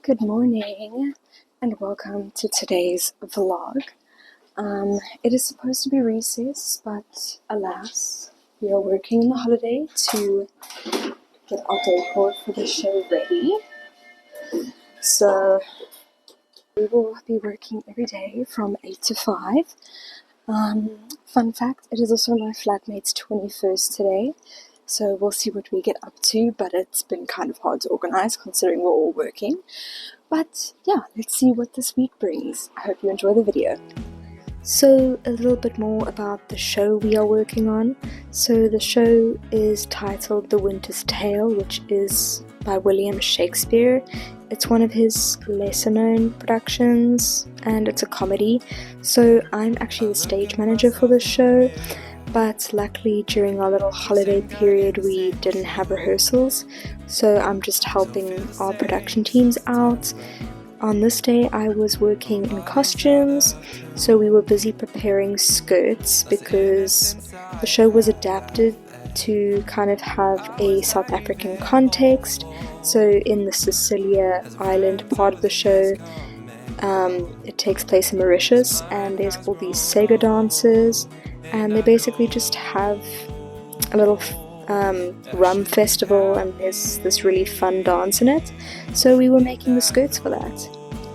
Good morning and welcome to today's vlog. It is supposed to be recess, but alas, we are working in the holiday to get our decor for the show ready. So we will be working every day from 8 to 5. Fun fact, it is also my flatmate's 21st today. So we'll see what we get up to, but it's been kind of hard to organize considering we're all working. But yeah, let's see what this week brings. I hope you enjoy the video. So a little bit more about the show we are working on. So the show is titled The Winter's Tale, which is by William Shakespeare. It's one of his lesser known productions and it's a comedy. So I'm actually the stage manager for the show. But luckily during our little holiday period we didn't have rehearsals, so I'm just helping our production teams out. On this day I was working in costumes, so we were busy preparing skirts because the show was adapted to kind of have a South African context. So in the Sicilia island part of the show, it takes place in Mauritius and there's all these Sega dancers. And they basically just have a little rum festival and there's this really fun dance in it. So we were making the skirts for that.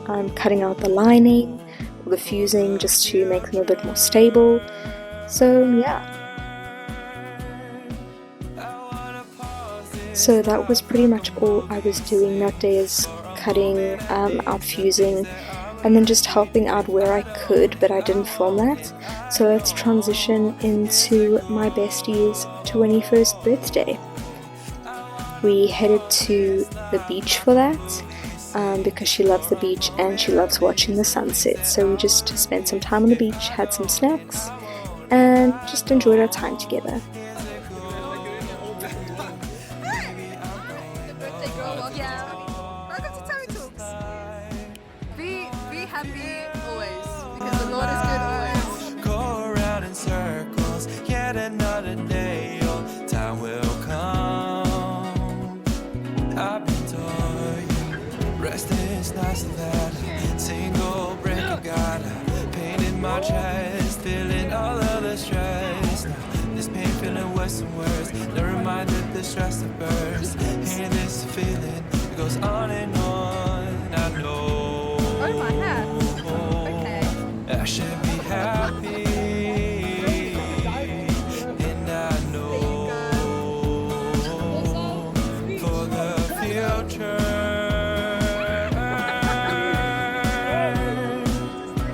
I'm cutting out the lining or the fusing just to make them a bit more stable. So yeah. So that was pretty much all I was doing that day, is cutting out fusing and then just helping out where I could, but I didn't film that. So let's transition into my bestie's 21st birthday. We headed to the beach for that, because she loves the beach and she loves watching the sunset. So we just spent some time on the beach, had some snacks, and just enjoyed our time together. Happy always, because the Lord is good always. Go around in circles, yet another day, your time will come. I've been told rest is nice and that single break of God, pain in my chest, feeling all of the stress. This pain feeling worse and worse, the reminder the stress that bursts. Hearing this feeling, it goes on and on. I know. Oh, my hat. Okay. I should be happy, and I know for the future.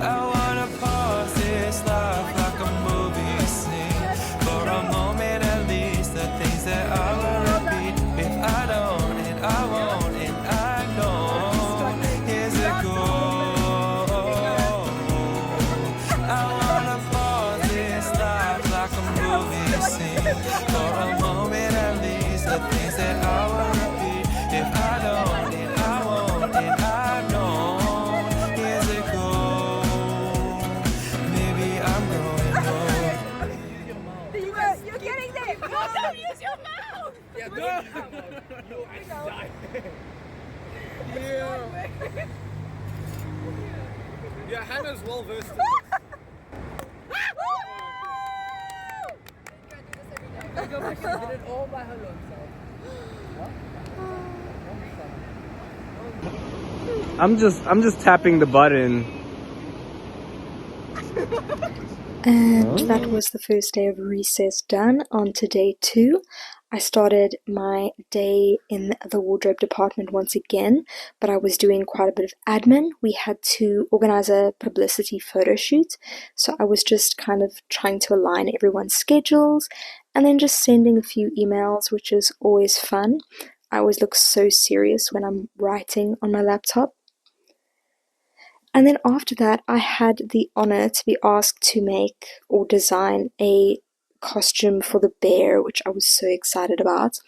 I wanna pause this life like a movie scene for a moment at least. The things that I will repeat if I don't, and I won't, and I know. Here's a goal. For a moment at least, the things that I will repeat. If I don't, and I won't, and I know. Here's a goal. Maybe I'm growing old. You're getting there. Don't use your mouth. Yeah, no. Yeah, Hannah's well versed. I'm just tapping the button. And that was the first day of recess done. On to day 2. I started my day in the wardrobe department once again, but I was doing quite a bit of admin. We had to organize a publicity photo shoot, so I was just kind of trying to align everyone's schedules and then just sending a few emails, which is always fun. I always look so serious when I'm writing on my laptop. And then after that, I had the honor to be asked to make or design a costume for the bear, which I was so excited about.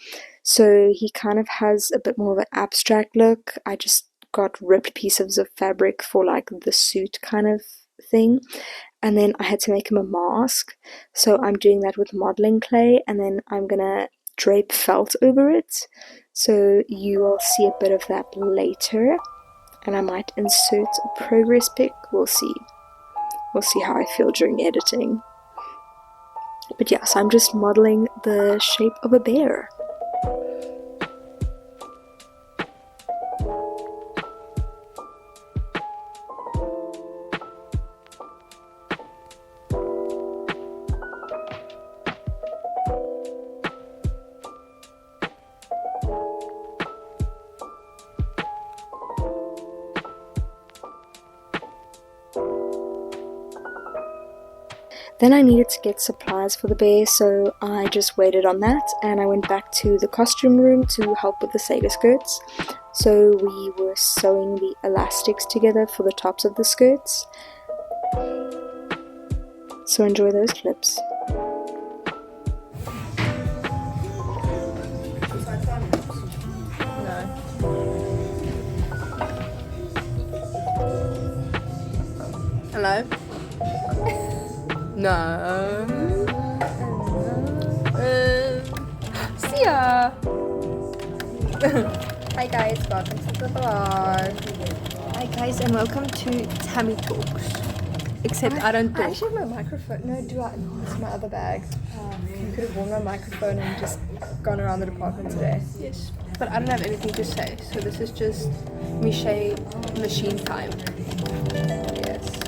So he kind of has a bit more of an abstract look. I just got ripped pieces of fabric for like the suit kind of thing, and then I had to make him a mask. So I'm doing that with modeling clay, and then I'm gonna drape felt over it. So you will see a bit of that later. and I might insert a progress pic. We'll see. We'll see how I feel during editing. But yeah, so I'm just modeling the shape of a bear. Then I needed to get supplies for the bear, so I just waited on that, and I went back to the costume room to help with the sailor skirts. So we were sewing the elastics together for the tops of the skirts. So enjoy those clips. Hello? No. See ya. Hi guys, welcome to the vlog. Hi guys, and welcome to Tammy Talks. Except I don't talk. I actually have my microphone. No, do I? No, it's my other bag. You could have worn my microphone and just gone around the department today. Yes. But I don't have anything to say, so this is just Michay machine time. Yes.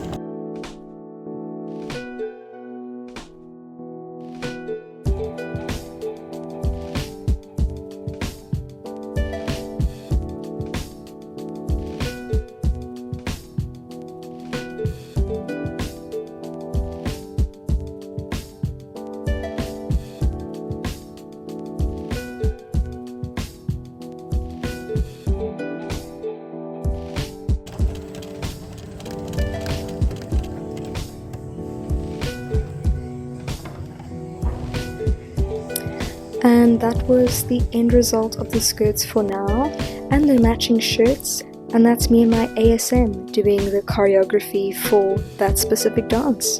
And that was the end result of the skirts for now, and the matching shirts, and that's me and my ASM doing the choreography for that specific dance.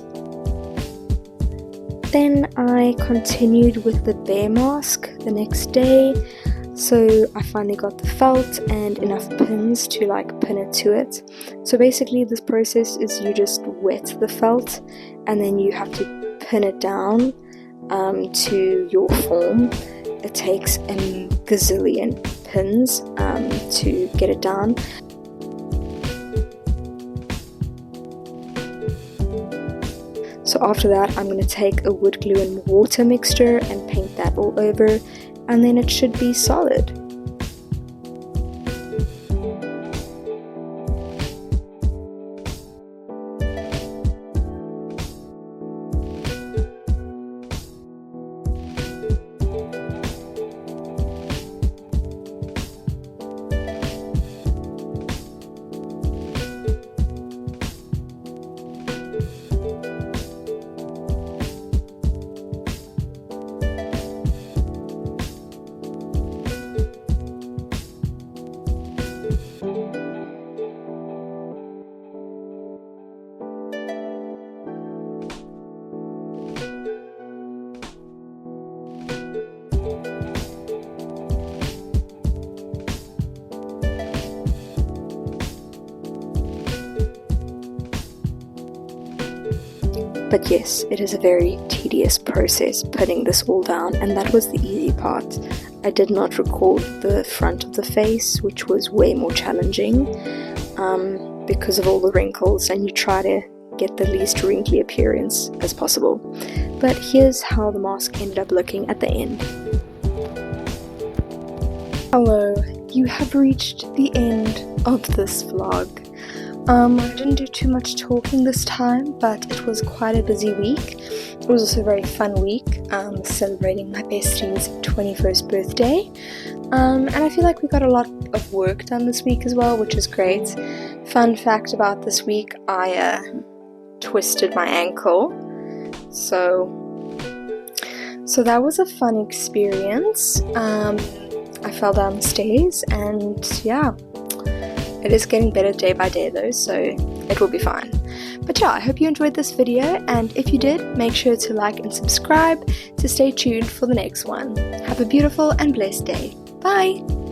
Then I continued with the bear mask the next day, so I finally got the felt and enough pins to pin it to it. So basically this process is you just wet the felt and then you have to pin it down to your form. It takes a gazillion pins to get it down. So after that I'm going to take a wood glue and water mixture and paint that all over, and then it should be solid. But yes, it is a very tedious process putting this all down, and that was the easy part. I did not record the front of the face, which was way more challenging because of all the wrinkles, and you try to get the least wrinkly appearance as possible. But here's how the mask ended up looking at the end. Hello, you have reached the end of this vlog. I didn't do too much talking this time, but it was quite a busy week. It was also a very fun week, celebrating my bestie's 21st birthday. And I feel like we got a lot of work done this week as well, which is great. Fun fact about this week, I twisted my ankle. So that was a fun experience. I fell down the stairs, and yeah. It is getting better day by day though, so it will be fine. But yeah, I hope you enjoyed this video, and if you did, make sure to like and subscribe to stay tuned for the next one. Have a beautiful and blessed day. Bye!